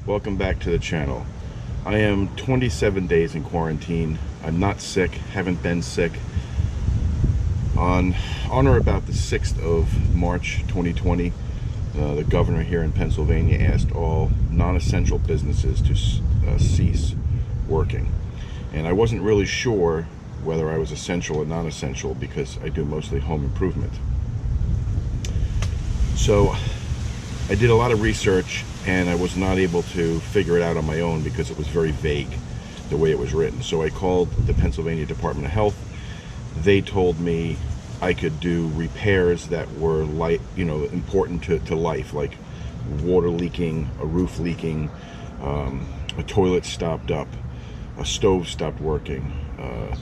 Welcome back to the channel. I am 27 days in quarantine. I'm not sick, haven't been sick. On or about the 6th of March 2020, the governor here in Pennsylvania asked all non-essential businesses to cease working. And I wasn't really sure whether I was essential or non-essential because I do mostly home improvement. So I did a lot of research and I was not able to figure it out on my own because it was very vague the way it was written. So I called the Pennsylvania Department of Health. They told me I could do repairs that were important to life, like water leaking, a roof leaking, a toilet stopped up, a stove stopped working,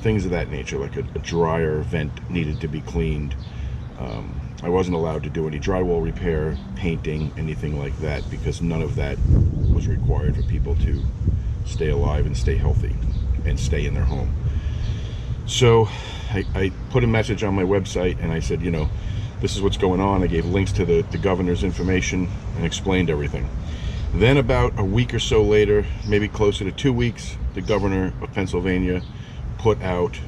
things of that nature, like a dryer vent needed to be cleaned. I wasn't allowed to do any drywall repair, painting, anything like that, because none of that was required for people to stay alive and stay healthy and stay in their home. So I put a message on my website and I said, this is what's going on. I gave links to the governor's information and explained everything. Then about a week or so later, maybe closer to 2 weeks, the governor of Pennsylvania put out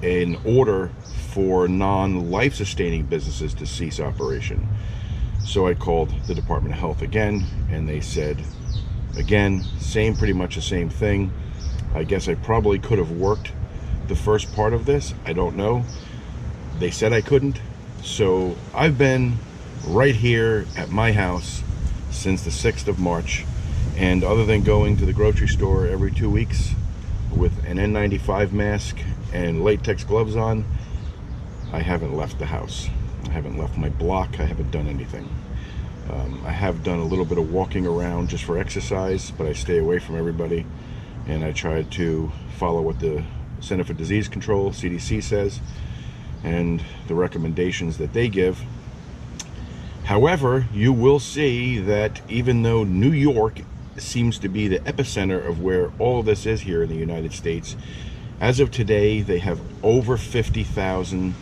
an order for non-life sustaining businesses to cease operation. So I called the Department of Health again, and they said, again, pretty much the same thing. I guess I probably could have worked the first part of this. I don't know. They said I couldn't. So I've been right here at my house since the 6th of March. And other than going to the grocery store every 2 weeks with an N95 mask and latex gloves on, I haven't left the house. I haven't left my block. I haven't done anything. I have done a little bit of walking around just for exercise, but I stay away from everybody. And I try to follow what the Center for Disease Control, CDC, says, and the recommendations that they give. However, you will see that even though New York seems to be the epicenter of where all of this is here in the United States, as of today, they have over 50,000,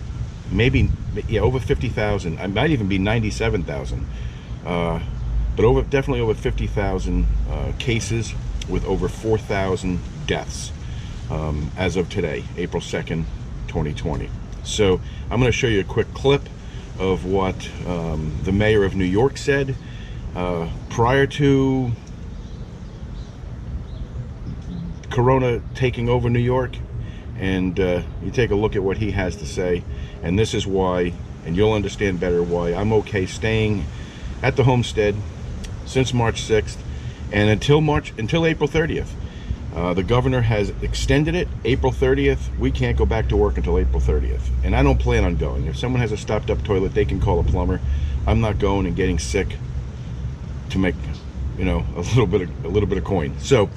over 50,000. I might even be 97,000, but definitely over 50,000 cases with over 4,000 deaths as of today, April 2nd, 2020. So I'm going to show you a quick clip of what the mayor of New York said prior to Corona taking over New York, and you take a look at what he has to say, and this is why, and you'll understand better why I'm okay staying at the homestead since March 6th and until April 30th. The governor has extended it. April 30th, we can't go back to work until April 30th, and I don't plan on going. If someone has a stopped up toilet, they can call a plumber. I'm not going and getting sick to make a little bit of coin. So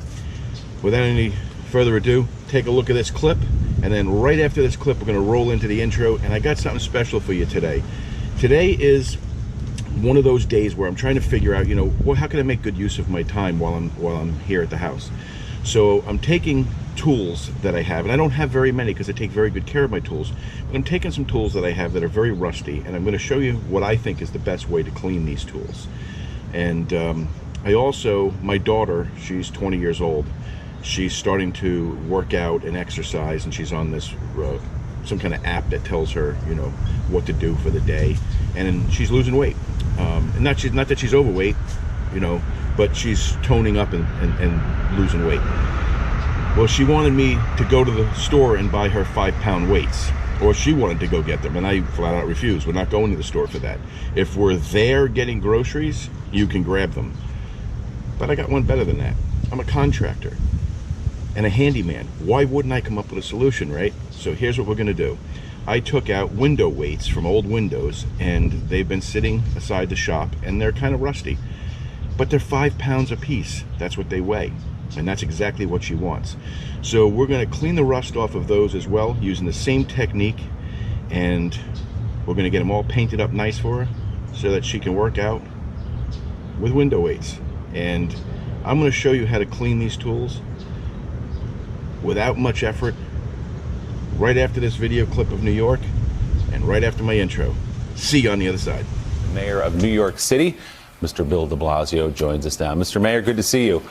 without any further ado, take a look at this clip, and then right after this clip we're going to roll into the intro. And I got something special for you today. Today is one of those days where I'm trying to figure out, how can I make good use of my time while I'm here at the house. So I'm taking tools that I have, and I don't have very many because I take very good care of my tools, but I'm taking some tools that I have that are very rusty, and I'm going to show you what I think is the best way to clean these tools. And my daughter, she's 20 years old, she's starting to work out and exercise, and she's on this some kind of app that tells her what to do for the day, and she's losing weight. And not that she's overweight, but she's toning up and losing weight. Well, she wanted me to go to the store and buy her 5-pound weights, or she wanted to go get them, and I flat out refused. We're not going to the store for that. If we're there getting groceries, you can grab them. But I got one better than that. I'm a contractor and a handyman. Why wouldn't I come up with a solution, right? So here's what we're gonna do. I took out window weights from old windows, and they've been sitting aside the shop, and they're kind of rusty, but they're 5 pounds a piece. That's what they weigh, and that's exactly what she wants. So we're going to clean the rust off of those as well using the same technique, and we're going to get them all painted up nice for her so that she can work out with window weights. And I'm going to show you how to clean these tools without much effort right after this video clip of New York and right after my intro. See you on the other side. Mayor of New York City Mr. Bill de Blasio joins us now. Mr. Mayor, good to see you.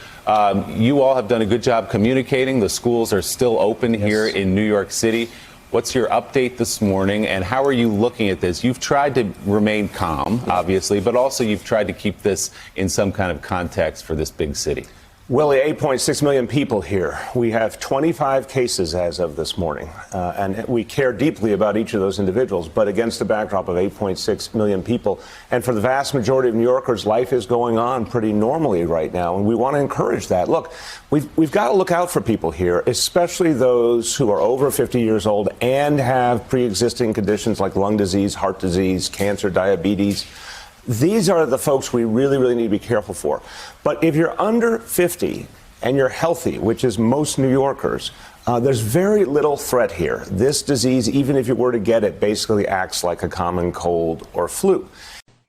You all have done a good job communicating. The schools are still open here in New York City. What's your update this morning, and how are you looking at this? You've tried to remain calm, obviously, but also you've tried to keep this in some kind of context for this big city. Willie, 8.6 million people here. We have 25 cases as of this morning, and we care deeply about each of those individuals, but against the backdrop of 8.6 million people. And for the vast majority of New Yorkers, life is going on pretty normally right now, and we want to encourage that. Look, we've got to look out for people here, especially those who are over 50 years old and have pre-existing conditions like lung disease, heart disease, cancer, diabetes. These are the folks we really, really need to be careful for. But if you're under 50 and you're healthy, which is most New Yorkers, there's very little threat here. This disease, even if you were to get it, basically acts like a common cold or flu.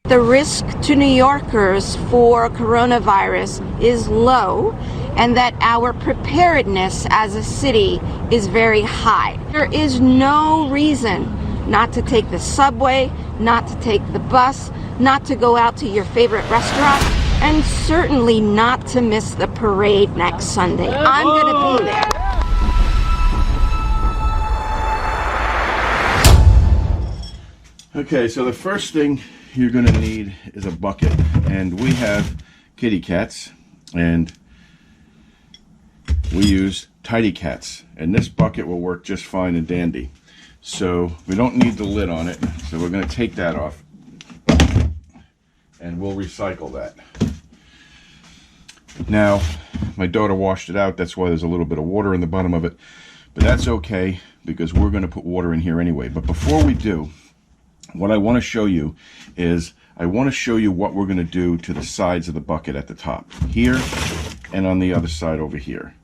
The risk to New Yorkers for coronavirus is low, and that our preparedness as a city is very high. There is no reason not to take the subway, not to take the bus, not to go out to your favorite restaurant, and certainly not to miss the parade next Sunday. I'm going to be there. Okay, so the first thing you're going to need is a bucket, and we have kitty cats, and we use tidy cats, and this bucket will work just fine and dandy. So we don't need the lid on it, so we're going to take that off, and we'll recycle that. Now, my daughter washed it out, that's why there's a little bit of water in the bottom of it, but that's okay because we're going to put water in here anyway. But before we do, what I want to show you is I want to show you what we're going to do to the sides of the bucket at the top here and on the other side over here.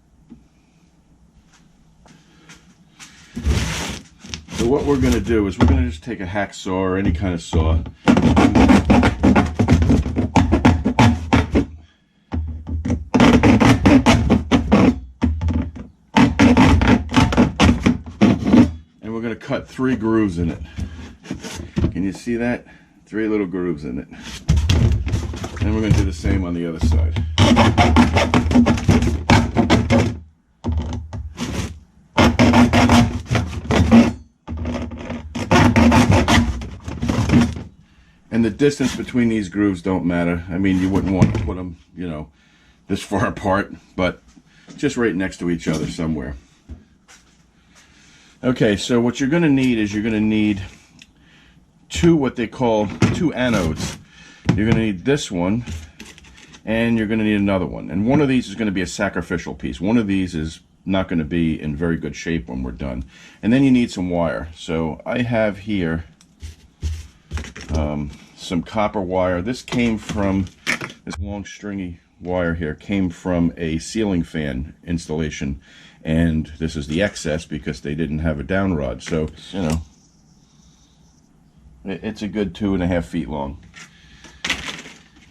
So what we're going to do is we're going to just take a hacksaw or any kind of saw, and we're going to cut 3 grooves in it. Can you see that? 3 little grooves in it. And we're going to do the same on the other side. And the distance between these grooves don't matter. I mean, you wouldn't want to put them, you know, this far apart, but just right next to each other somewhere. Okay, so what you're going to need is you're going to need what they call 2 anodes. You're going to need this one, and you're going to need another one. And one of these is going to be a sacrificial piece. One of these is not going to be in very good shape when we're done. And then you need some wire. So I have here some copper wire. This came from, this long stringy wire here came from a ceiling fan installation, and this is the excess because they didn't have a down rod. So, you know, it's a good 2.5 feet long.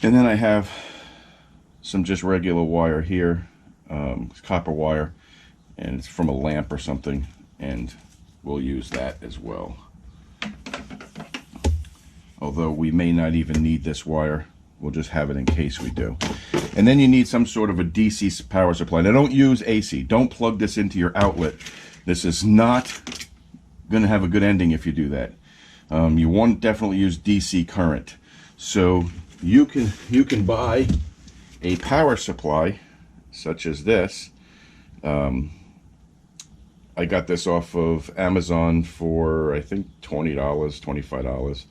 And then I have some just regular wire here, copper wire, and it's from a lamp or something, and we'll use that as well. Although we may not even need this wire, we'll just have it in case we do. And then you need some sort of a DC power supply. Now don't use AC, don't plug this into your outlet. This is not going to have a good ending if you do that. You want to definitely use DC current. So you can buy a power supply such as this. I got this off of Amazon for I think $20, $25.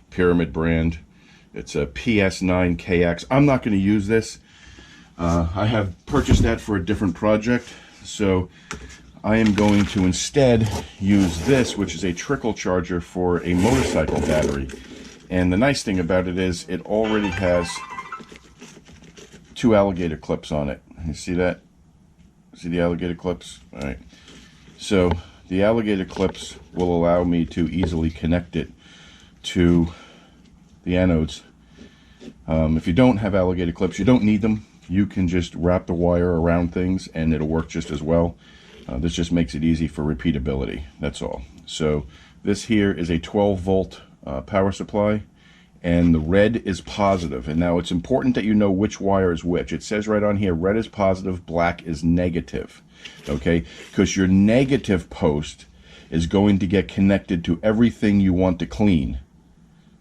Pyramid brand. It's a PS9KX. I'm not going to use this. I have purchased that for a different project, so I am going to instead use this, which is a trickle charger for a motorcycle battery. And the nice thing about it is it already has 2 alligator clips on it. You see that? See the alligator clips? All right. So the alligator clips will allow me to easily connect it to the anodes. If you don't have alligator clips, you don't need them. You can just wrap the wire around things and it'll work just as well. This just makes it easy for repeatability, that's all. So this here is a 12 volt power supply, and the red is positive. And now it's important that you know which wire is which. It says right on here, red is positive, black is negative. Okay, because your negative post is going to get connected to everything you want to clean.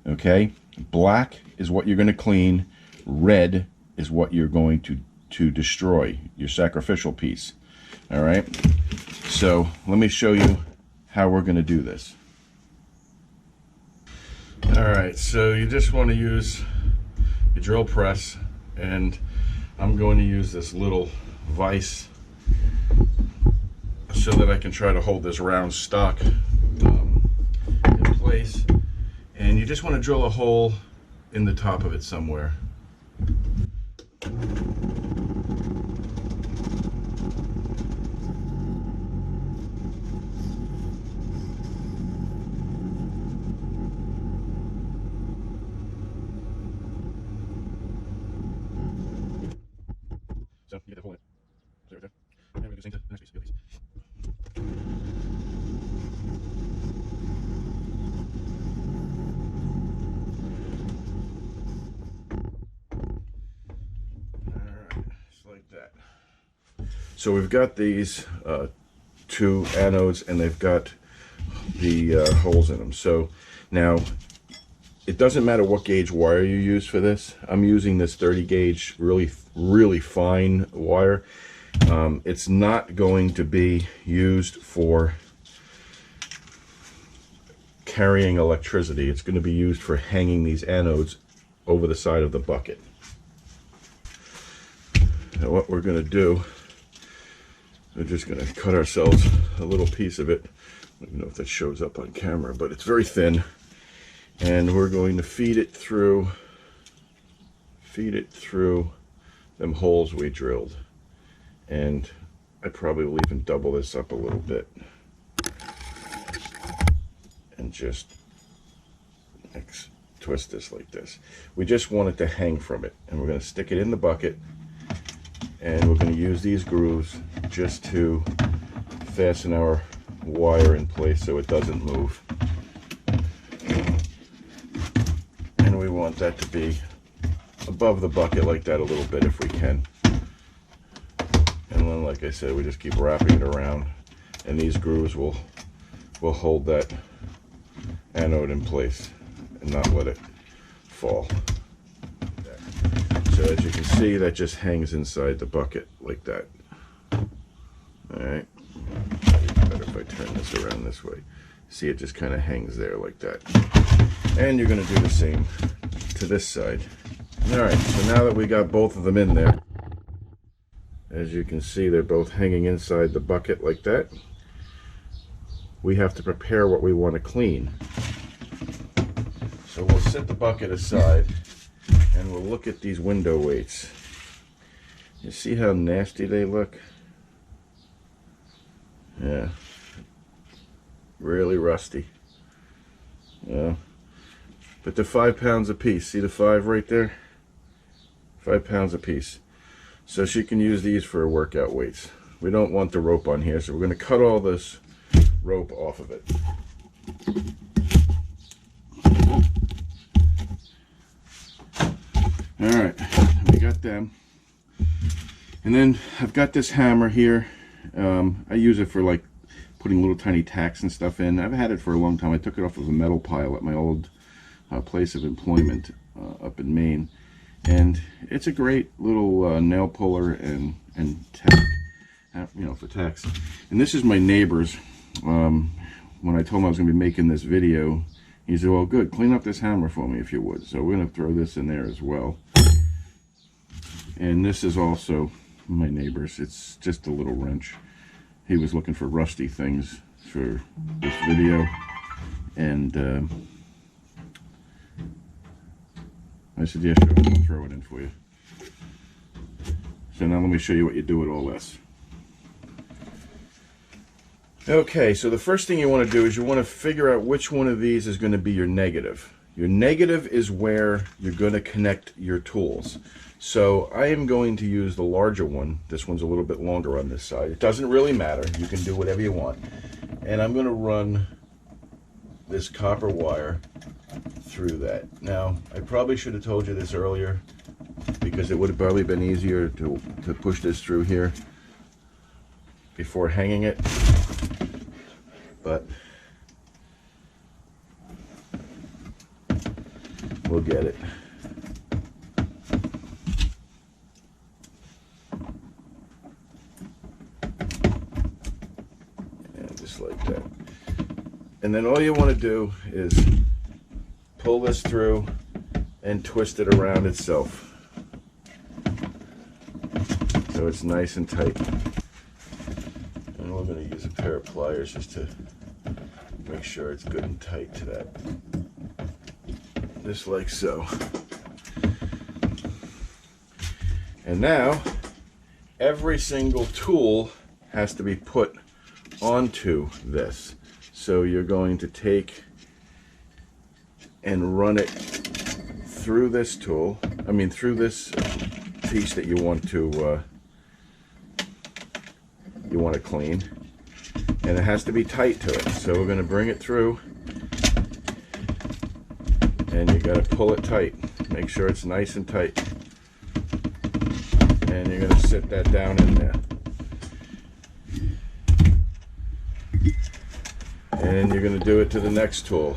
Okay, black is what you're going to clean, red is what you're going to destroy, your sacrificial piece. All right, so let me show you how we're going to do this. All right, so you just want to use your drill press, and I'm going to use this little vise so that I can try to hold this round stock in place. And you just want to drill a hole in the top of it somewhere. So you get the hole in it. There we go. And we're going to do the same to the next piece. Alright, just like that. So we've got these two anodes, and they've got the holes in them. So now, it doesn't matter what gauge wire you use for this. I'm using this 30 gauge, really fine wire. It's not going to be used for carrying electricity. It's going to be used for hanging these anodes over the side of the bucket. Now what we're going to do, we're just going to cut ourselves a little piece of it. I don't know if that shows up on camera, but it's very thin. And we're going to feed it through them holes we drilled. And I probably will even double this up a little bit and just twist this like this. We just want it to hang from it, and we're going to stick it in the bucket, and we're going to use these grooves just to fasten our wire in place so it doesn't move. And we want that to be above the bucket like that a little bit if we can. And then, like I said, we just keep wrapping it around, and these grooves will hold that anode in place and not let it fall. So as you can see, that just hangs inside the bucket like that. Alright, better if I turn this around this way. See, it just kind of hangs there like that. And you're going to do the same to this side. Alright, so now that we got both of them in there, as you can see, they're both hanging inside the bucket like that. We have to prepare what we want to clean. So we'll set the bucket aside, and we'll look at these window weights. You see how nasty they look? Yeah. Really rusty. Yeah. But they're 5 pounds a piece. See the 5 right there? 5 pounds a piece. So she can use these for workout weights. We don't want the rope on here, so we're going to cut all this rope off of it. Alright, we got them. And then I've got this hammer here. I use it for like putting little tiny tacks and stuff in. I've had it for a long time. I took it off of a metal pile at my old place of employment up in Maine. And it's a great little nail puller and tack, you know, for tacks. And this is my neighbor's. When I told him I was going to be making this video, he said, well, good, clean up this hammer for me if you would. So we're going to throw this in there as well. And this is also my neighbor's. It's just a little wrench. He was looking for rusty things for this video. And I said, yeah, sure, I'll throw it in for you. So now let me show you what you do with all this. Okay, so the first thing you want to do is you want to figure out which one of these is going to be your negative. Your negative is where you're going to connect your tools. So I am going to use the larger one. This one's a little bit longer on this side. It doesn't really matter. You can do whatever you want. And I'm going to run this copper wire through that. Now, I probably should have told you this earlier, because it would have probably been easier to push this through here before hanging it, but we'll get it. And just like that. And then all you want to do is pull this through and twist it around itself, so it's nice and tight. And we're going to use a pair of pliers just to make sure it's good and tight to that. Just like so. And now, every single tool has to be put onto this. So you're going to take and run it through this tool, through this piece that you want to clean, and it has to be tight to it. So we're going to bring it through, and you got to pull it tight. Make sure it's nice and tight, and you're going to sit that down in there. And you're going to do it to the next tool.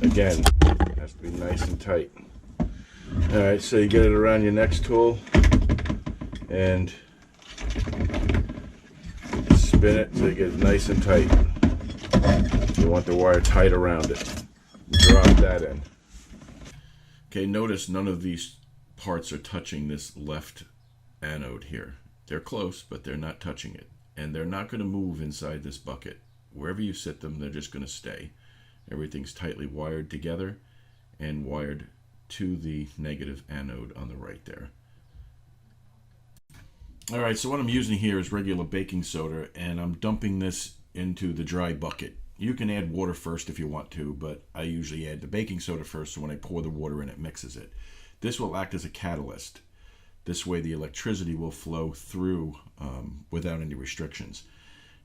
Again, it has to be nice and tight. Alright, so you get it around your next tool and spin it so you get it nice and tight. You want the wire tight around it. Drop that in. Okay, notice none of these parts are touching this left anode here. They're close, but they're not touching it. And they're not going to move inside this bucket. Wherever you sit them, they're just going to stay. Everything's tightly wired together and wired to the negative anode on the right there. Alright, so what I'm using here is regular baking soda, and I'm dumping this into the dry bucket. You can add water first if you want to, but I usually add the baking soda first, so when I pour the water in, it mixes it. This will act as a catalyst. This way the electricity will flow through without any restrictions.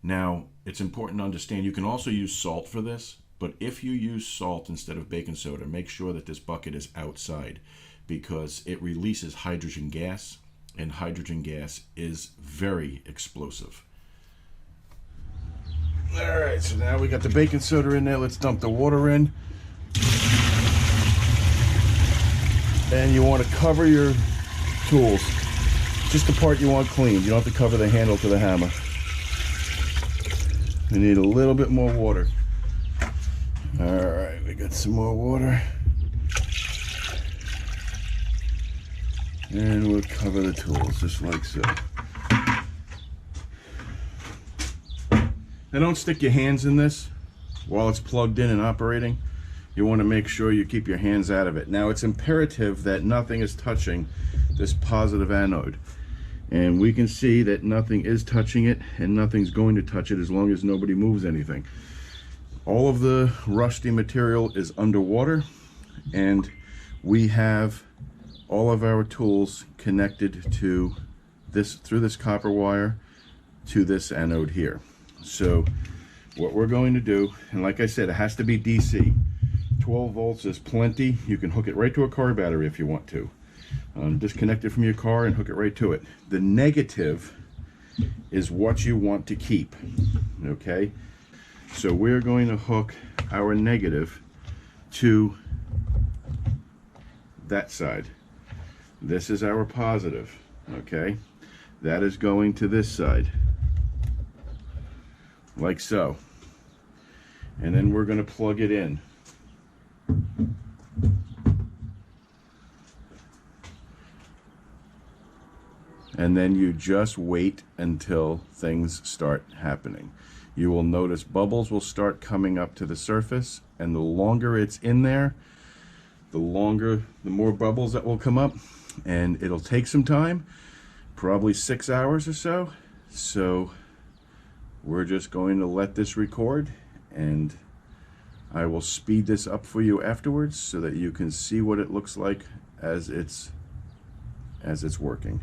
Now, it's important to understand you can also use salt for this, but if you use salt instead of baking soda, make sure that this bucket is outside, because it releases hydrogen gas, and hydrogen gas is very explosive. Alright, so now we got the baking soda in there. Let's dump the water in. And you want to cover your tools. Just the part you want cleaned. You don't have to cover the handle to the hammer. We need a little bit more water. Alright, we got some more water. And we'll cover the tools just like so. Now don't stick your hands in this while it's plugged in and operating. You want to make sure you keep your hands out of it. Now it's imperative that nothing is touching this positive anode. And we can see that nothing is touching it and nothing's going to touch it as long as nobody moves anything. All of the rusty material is underwater, and we have all of our tools connected to this, through this copper wire to this anode here. So what we're going to do, and like I said, it has to be DC. 12 volts is plenty. You can hook it right to a car battery if you want to. Disconnect it from your car and hook it right to it. The negative is what you want to keep, okay? So we're going to hook our negative to that side. This is our positive, okay? That is going to this side, like so. And then we're going to plug it in. And then you just wait until things start happening. You will notice bubbles will start coming up to the surface, and the longer it's in there, the more bubbles that will come up, and it'll take some time, probably 6 hours or so. So we're just going to let this record, and I will speed this up for you afterwards so that you can see what it looks like as it's working.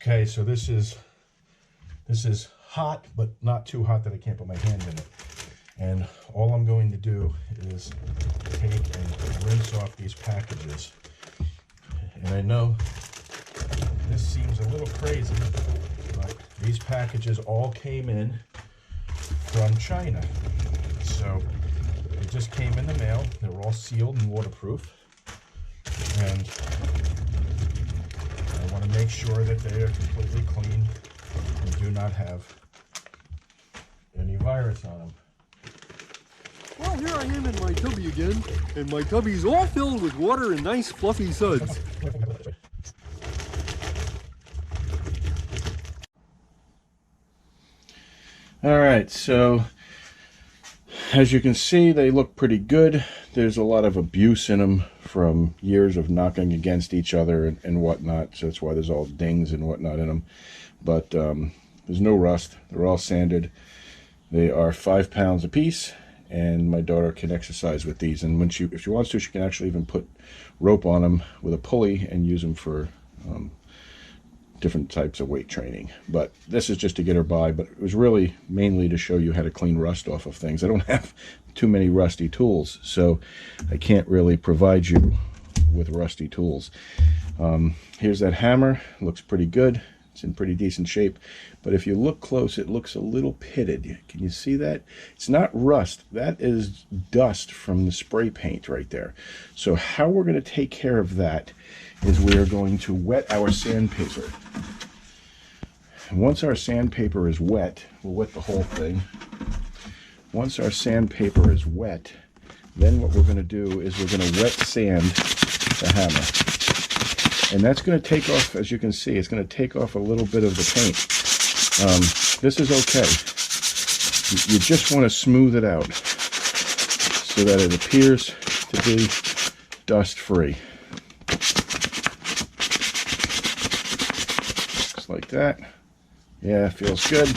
Okay, so this is hot, but not too hot that I can't put my hand in it. And all I'm going to do is take and rinse off these packages. And I know this seems a little crazy, but these packages all came in from China. So they just came in the mail. They were all sealed and waterproof. And I want to make sure that they are completely clean and do not have any virus on them. Well, here I am in my tubby again, and my tubby's all filled with water and nice fluffy suds. All right, so as you can see, they look pretty good. There's a lot of abuse in them from years of knocking against each other and whatnot, so that's why there's all dings and whatnot in them. But there's no rust. They're all sanded. They are 5 pounds a piece, and my daughter can exercise with these. And when if she wants to, she can actually even put rope on them with a pulley and use them for different types of weight training. But this is just to get her by, but it was really mainly to show you how to clean rust off of things. I don't have too many rusty tools, so I can't really provide you with rusty tools. Here's that hammer. Looks pretty good. It's in pretty decent shape, but if you look close, it looks a little pitted. Can you see that? It's not rust. That is dust from the spray paint right there. So how we're going to take care of that is we are going to wet our sandpaper. And once our sandpaper is wet, we'll wet the whole thing. Once our sandpaper is wet, then what we're going to do is we're going to wet sand the hammer. And that's going to take off, as you can see, it's going to take off a little bit of the paint. This is okay. You just want to smooth it out so that it appears to be dust-free. Just like that. Yeah, feels good. And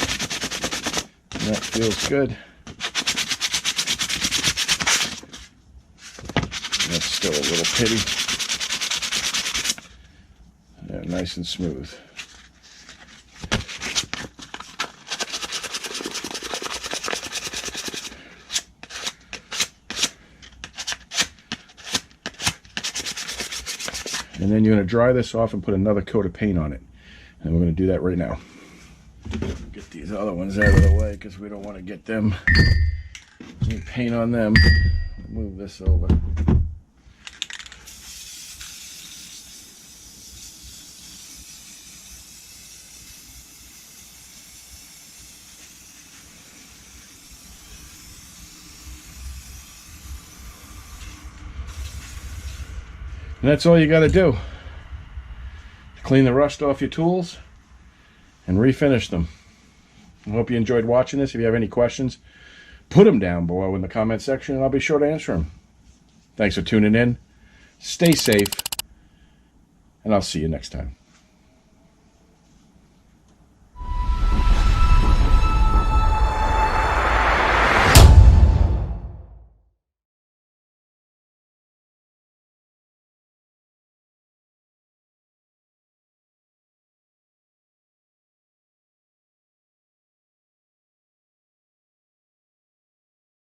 that feels good. That's still a little pitty. Yeah, nice and smooth. And then you're going to dry this off and put another coat of paint on it. And we're going to do that right now. Get these other ones out of the way because we don't want to get them, any paint on them. Move this over. And that's all you got to do. Clean the rust off your tools and refinish them. I hope you enjoyed watching this. If you have any questions, put them down below in the comment section and I'll be sure to answer them. Thanks for tuning in. Stay safe, and I'll see you next time.